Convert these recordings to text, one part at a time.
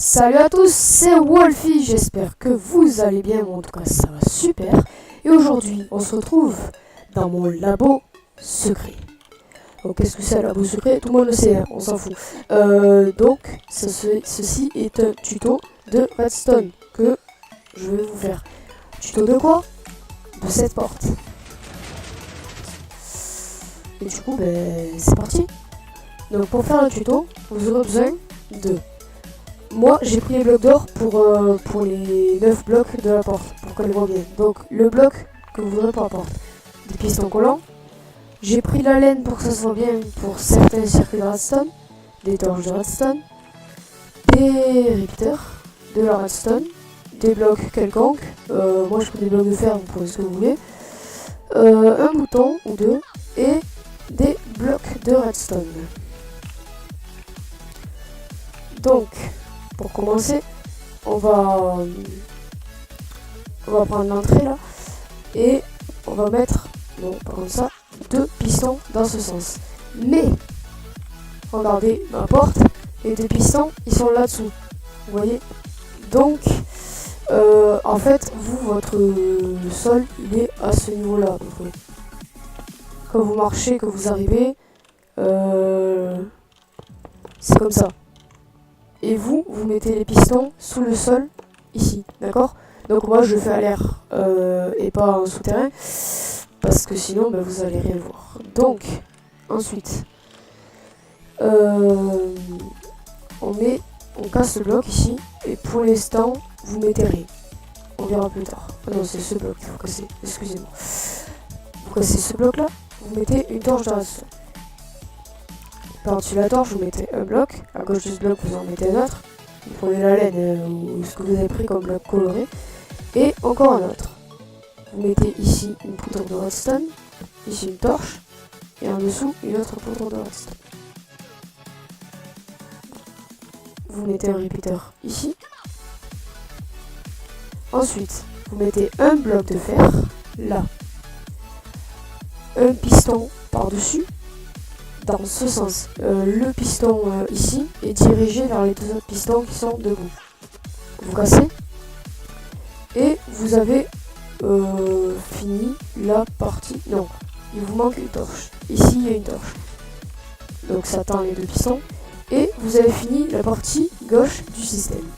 Salut à tous, c'est Wolfie, j'espère que vous allez bien, en tout cas ça va super. Et aujourd'hui, on se retrouve dans mon labo secret. Donc qu'est-ce que c'est un labo secret? Tout le monde le sait, hein, on s'en fout. Donc, ceci est un tuto de Redstone que je vais vous faire. Tuto de quoi? De cette porte. Et du coup, c'est parti. Donc pour faire le tuto, vous aurez besoin de... Moi, j'ai pris les blocs d'or pour les 9 blocs de la porte, pour qu'elle voit bien. Donc, le bloc que vous voudrez pour la porte. Des pistons collants. J'ai pris la laine pour que ça soit bien pour certains circuits de redstone. Des torches de redstone. Des repeaters. De la redstone. Des blocs quelconques. Moi, je prends des blocs de fer, vous prenez ce que vous voulez. Un bouton ou deux. Et des blocs de redstone. Donc... Pour commencer, on va prendre l'entrée là et on va mettre, comme ça, 2 pistons dans ce sens. Mais, regardez ma porte, les 2 pistons, ils sont là-dessous. Vous voyez? Donc, en fait, votre sol, il est à ce niveau-là. Quand vous marchez, que vous arrivez, c'est comme ça. Et vous mettez les pistons sous le sol, ici, d'accord? Donc moi je fais à l'air et pas en souterrain, parce que sinon vous allez rien voir. Donc, ensuite, on casse le bloc ici, et pour l'instant, vous mettez rien. On verra plus tard. Ah non, c'est ce bloc qu'il faut casser, excusez-moi. Vous cassez ce bloc là, vous mettez une torche de redstone. Par-dessus la torche, vous mettez un bloc. À gauche de ce bloc, vous en mettez un autre. Vous prenez la laine ou ce que vous avez pris comme bloc coloré. Et encore un autre. Vous mettez ici une poudre de redstone. Ici une torche. Et en dessous, une autre poudre de redstone. Vous mettez un repeater ici. Ensuite, vous mettez un bloc de fer. Là. Un piston par-dessus. Dans ce sens, le piston ici est dirigé vers les 2 autres pistons qui sont debout. Vous cassez et vous avez fini la partie. Non, il vous manque une torche. Ici il y a une torche. Donc ça tend les 2 pistons et vous avez fini la partie gauche du système.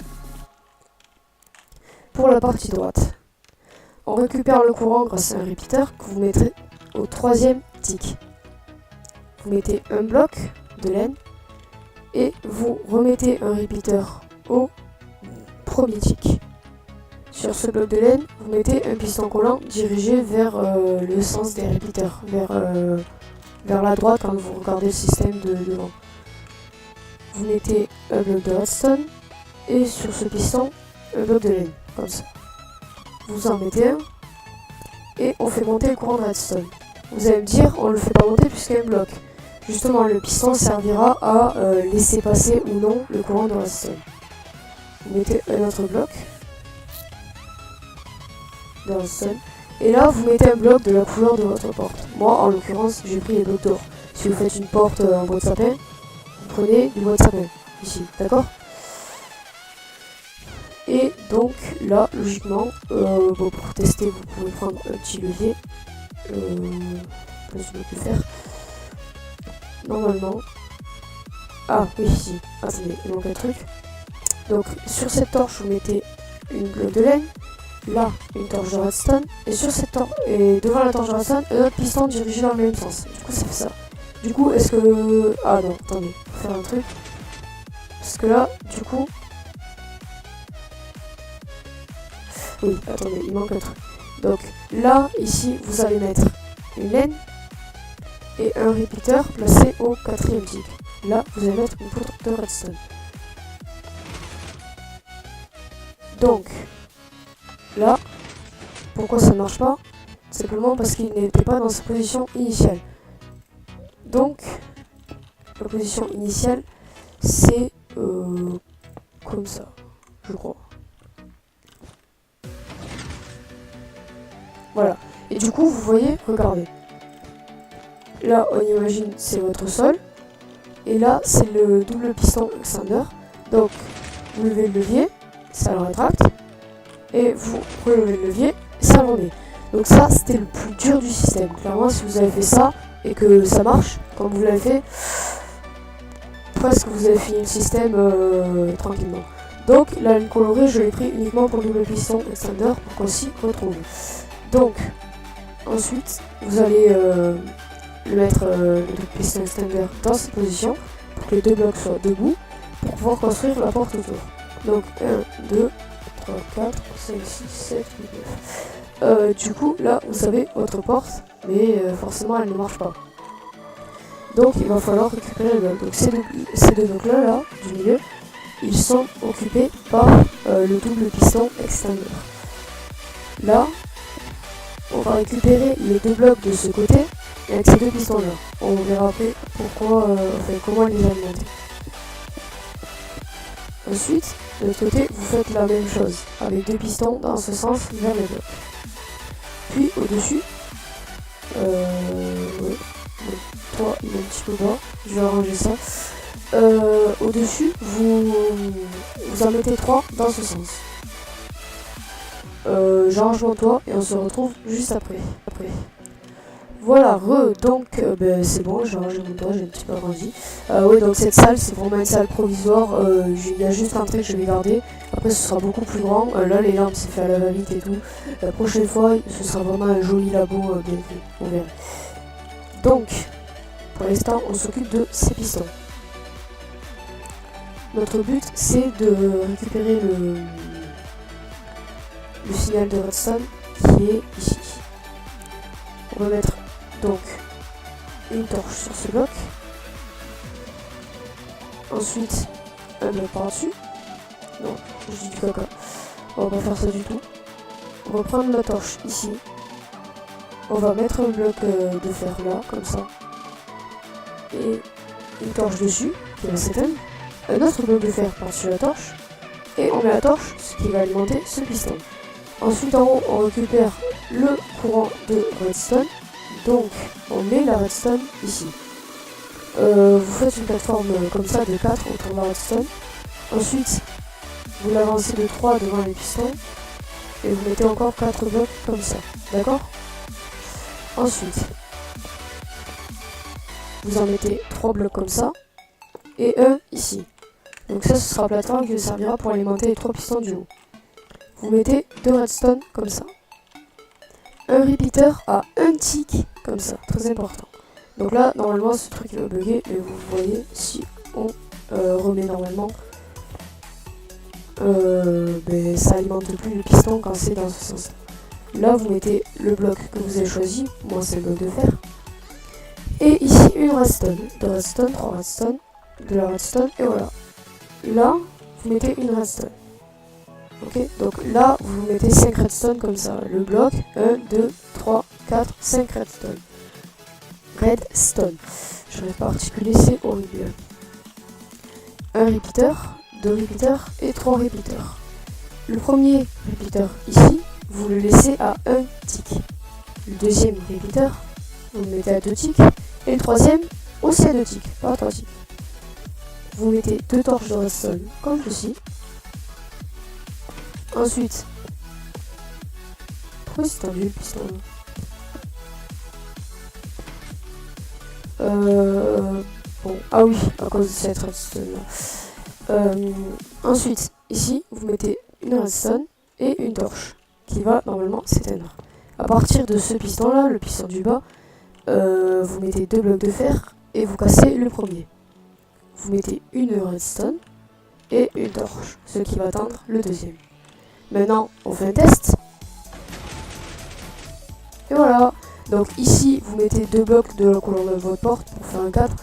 Pour la partie droite, on récupère le courant grâce à un repeater que vous mettrez au 3e tick. Vous mettez un bloc de laine et vous remettez un repeater au 1er tick. Sur ce bloc de laine, vous mettez un piston collant dirigé vers le sens des repeaters, vers la droite quand vous regardez le système de devant. Vous mettez un bloc de redstone et sur ce piston, un bloc de laine, comme ça. Vous en mettez un et on fait monter le courant de redstone. Vous allez me dire, on ne le fait pas monter puisqu'il y a un bloc. Justement, le piston servira à laisser passer ou non le courant de redstone. Vous mettez un autre bloc de redstone. Et là, vous mettez un bloc de la couleur de votre porte. Moi, en l'occurrence, j'ai pris les blocs d'or. Si vous faites une porte en bois de sapin, vous prenez du bois de sapin. Ici, d'accord? Et donc, là, logiquement, pour tester, vous pouvez prendre un petit levier. Plus de faire. Normalement. Ah oui, si. Attendez, il manque un truc. Donc sur cette torche, vous mettez une bloc de laine. Là, une torche de redstone. Et sur cette torche, et devant la torche de redstone, un autre piston dirigé dans le même sens. Du coup, ça fait ça. Du coup, est-ce que... Ah non, attendez. Faut faire un truc. Parce que là, du coup... Oui, attendez, il manque un truc. Donc là, ici, vous allez mettre une laine. Et un repeater placé au 4e tick. Là, vous allez mettre une poudre de redstone. Donc, là, pourquoi ça ne marche pas? Simplement parce qu'il n'était pas dans sa position initiale. Donc, la position initiale, c'est comme ça, je crois. Voilà. Et du coup, vous voyez, regardez. Là, on imagine c'est votre sol. Et là, c'est le double piston extender. Donc, vous levez le levier, ça le rétracte, et vous relevez le levier, ça le remet. Donc ça, c'était le plus dur du système. Clairement, si vous avez fait ça, et que ça marche, comme vous l'avez fait, presque vous avez fini le système tranquillement. Donc la ligne colorée, je l'ai pris uniquement pour le double piston extender pour qu'on s'y retrouve. Donc ensuite, vous allez le mettre le double piston extender dans cette position pour que les deux blocs soient debout pour pouvoir construire la porte autour. Donc 1, 2, 3, 4, 5, 6, 7, 8, 9. Du coup, là, vous avez votre porte, mais forcément, elle ne marche pas. Donc, il va falloir récupérer le bloc. Donc, ces deux blocs-là, là, du milieu, ils sont occupés par le double piston extender. Là, on va récupérer les deux blocs de ce côté avec ces deux pistons-là. On verra après pourquoi, comment les alimenter. Ensuite, de l'autre côté, vous faites la même chose avec deux pistons dans ce sens vers les blocs. Puis au-dessus, oui, toi il est un petit peu bas, je vais arranger ça. Au-dessus, vous en mettez 3 dans ce sens. J'arrange mon toit et on se retrouve juste après. Voilà, donc c'est bon, j'ai rangé mon toit, j'ai un petit peu agrandi. Oui, donc cette salle, c'est vraiment une salle provisoire. Il y a juste un trait que je vais garder. Après, ce sera beaucoup plus grand. Là, les lampes, c'est fait à la va-vite et tout. La prochaine fois, ce sera vraiment un joli labo bien fait. On verra. Donc, pour l'instant, on s'occupe de ces pistons. Notre but, c'est de récupérer le signal de redstone qui est ici. On va mettre donc une torche sur ce bloc. Ensuite, un bloc par-dessus. Non, je dis du caca. On va pas faire ça du tout. On va prendre la torche ici. On va mettre un bloc de fer là, comme ça. Et une torche dessus, qui va s'éteindre. Un autre bloc de fer par-dessus la torche. Et on met la torche, ce qui va alimenter ce piston. Ensuite, en haut, on récupère le courant de redstone. Donc, on met la redstone ici. Vous faites une plateforme comme ça de 4 autour de la redstone. Ensuite, vous l'avancez de 3 devant les pistons. Et vous mettez encore 4 blocs comme ça. D'accord? Ensuite, vous en mettez 3 blocs comme ça. Et un ici. Donc ça, ce sera la plateforme qui vous servira pour alimenter les 3 pistons du haut. Vous mettez 2 redstone comme ça. Un repeater à un tick comme ça, très important. Donc là, normalement, ce truc va bugger, mais vous voyez, si on remet normalement, ça alimente plus le piston quand c'est dans ce sens. Là, vous mettez le bloc que vous avez choisi, moi c'est le bloc de fer. Et ici, une redstone, 2 redstone, 3 redstone, de la redstone, et voilà. Là, vous mettez une redstone. Ok, donc là, vous mettez 5 redstone comme ça. Le bloc, 1, 2, 3, 4, 5 redstone. Redstone. Je n'arrive pas à articuler, c'est horrible. Un repeater, 2 repeaters et 3 repeaters. Le premier repeater ici, vous le laissez à 1 tick. Le deuxième repeater, vous le mettez à 2 ticks. Et le troisième, aussi à 2 ticks, pas à 3 ticks. Vous mettez 2 torches de redstone comme ceci. Ensuite, pourquoi c'est tendu le piston là? Bon, ah oui, à cause de cette redstone là. Ensuite, ici, vous mettez une redstone et une torche qui va normalement s'éteindre. À partir de ce piston là, le piston du bas, vous mettez 2 blocs de fer et vous cassez le premier. Vous mettez une redstone et une torche, ce qui va atteindre le deuxième. Maintenant, on fait un test. Et voilà. Donc ici, vous mettez 2 blocs de la couleur de votre porte pour faire un cadre.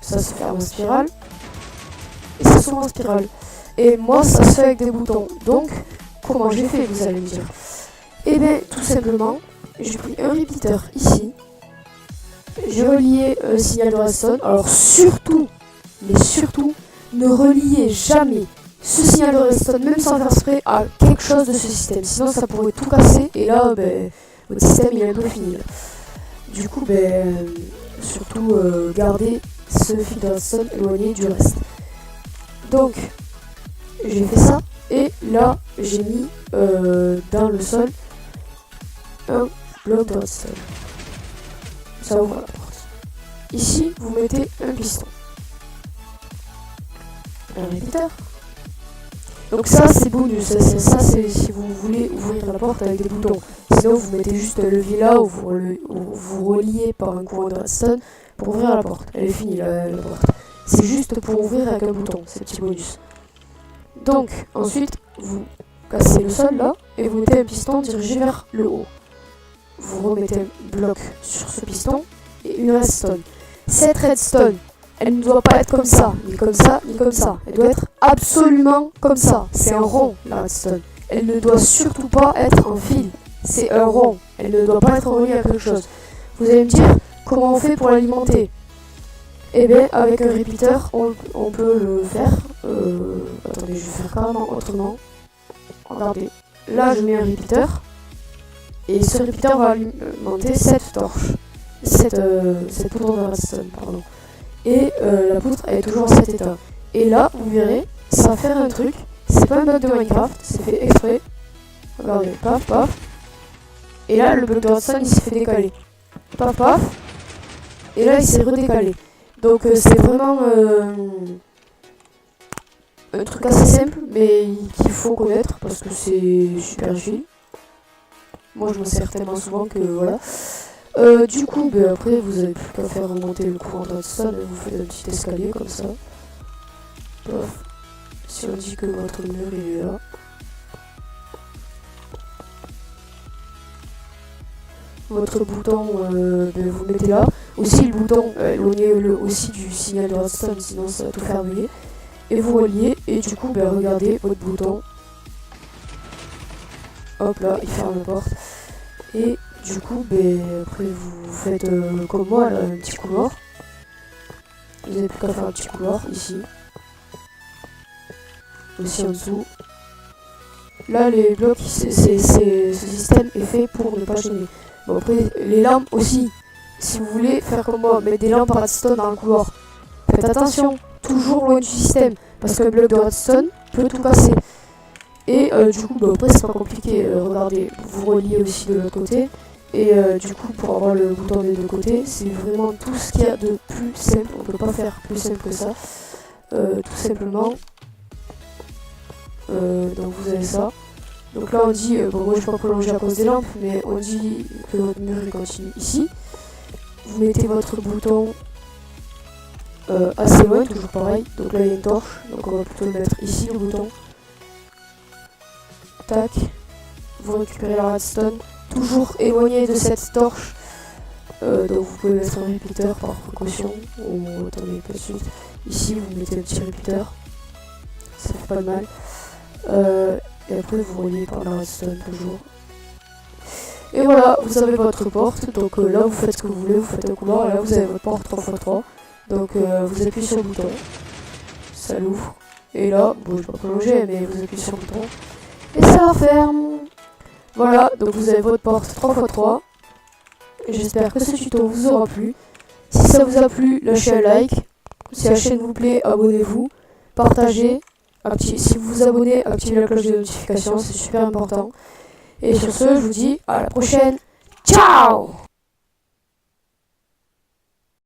Ça se ferme en spirale. Et ça s'ouvre en spirale. Et moi, ça se fait avec des boutons. Donc, comment j'ai fait, vous allez me dire? Eh bien, tout simplement, j'ai pris un repeater ici. J'ai relié un signal de redstone. Alors surtout, mais surtout, ne reliez jamais ce signal de redstone, même sans faire exprès, à quelque chose de ce système. Sinon, ça pourrait tout casser. Et là, votre système, il est un peu fini. Là. Du coup, surtout, gardez ce fil de redstone éloigné du reste. Donc, j'ai fait ça. Et là, j'ai mis dans le sol un bloc de redstone. Ça ouvre la porte. Ici, vous mettez un piston. Un répéteur. Donc ça, c'est bonus. Ça, c'est si vous voulez ouvrir la porte avec des boutons. Sinon, vous mettez juste le levier là où vous reliez par un courant de redstone pour ouvrir la porte. Elle est finie, la porte. C'est juste pour ouvrir avec un bouton, c'est petit bonus. Donc, ensuite, vous cassez le sol là et vous mettez un piston dirigé vers le haut. Vous remettez un bloc sur ce piston et une redstone. Cette redstone, elle ne doit pas être comme ça, ni comme ça, ni comme ça. Elle doit être absolument comme ça. C'est un rond, la redstone. Elle ne doit surtout pas être en fil. C'est un rond. Elle ne doit pas être reliée à quelque chose. Vous allez me dire, comment on fait pour l'alimenter? Eh bien, avec un repeater, on peut le faire. Attendez, je vais faire carrément autrement. Regardez. Là, je mets un repeater. Et ce repeater va alimenter cette torche. Cette poudre de redstone, pardon. Et la poudre, elle est toujours en cet état. Et là, vous verrez, ça va faire un truc. C'est pas un bug de Minecraft, c'est fait exprès. Regardez, paf, paf. Et là, le bloc de redstone, il s'est fait décaler. Paf, paf. Et là, il s'est redécalé. Donc c'est vraiment un truc assez simple, mais qu'il faut connaître parce que c'est super utile. Moi je m'en sers tellement souvent que voilà. Du coup, après vous avez plus qu'à faire remonter le courant de redstone, vous faites un petit escalier comme ça. Pof. Si on dit que votre mur il est là. Votre bouton, vous mettez là. Aussi le bouton, éloignez-le aussi du signal de redstone, sinon ça va tout faire briller. Et vous reliez, et du coup, regardez votre bouton. Hop là, il ferme la porte. Et du coup, après vous faites comme moi, là, un petit couloir. Vous n'avez plus qu'à faire un petit couloir ici. Aussi en dessous. Là, les blocs, ce système est fait pour ne pas gêner. Bon, après, les lampes aussi. Si vous voulez faire comme moi, mettre des lampes à redstone dans le couloir, faites attention, toujours loin du système, parce qu'un bloc de redstone peut tout casser. Et du coup, après, c'est pas compliqué. Regardez, vous reliez aussi de l'autre côté. Et du coup, pour avoir le bouton des deux côtés, c'est vraiment tout ce qu'il y a de plus simple. On peut pas faire plus simple que ça. Tout simplement. Donc vous avez ça. Donc là on dit, bon moi je vais pas prolonger à cause des lampes, mais on dit que votre mur il continue ici. Vous mettez votre bouton assez loin, toujours pareil. Donc là il y a une torche, donc on va plutôt le mettre ici le bouton. Tac. Vous récupérez la redstone, toujours éloigné de cette torche. Donc vous pouvez mettre un repeater par précaution. Ou attendez pas de suite. Ici vous mettez un petit repeater. Ça fait pas de mal. Et après vous reliez par la redstone toujours. Et voilà, vous avez votre porte. Donc là vous faites ce que vous voulez, vous faites un couloir. Et là vous avez votre porte 3x3. Donc vous appuyez sur le bouton. Ça l'ouvre. Et là, bon je vais pas prolonger, mais vous appuyez sur le bouton. Et ça referme. Voilà, donc vous avez votre porte 3x3. J'espère que ce tuto vous aura plu. Si ça vous a plu, lâchez un like. Si la chaîne vous plaît, abonnez-vous. Partagez. Si vous vous abonnez, activez la cloche de notification, c'est super important. Et sur ce, je vous dis à la prochaine. Ciao!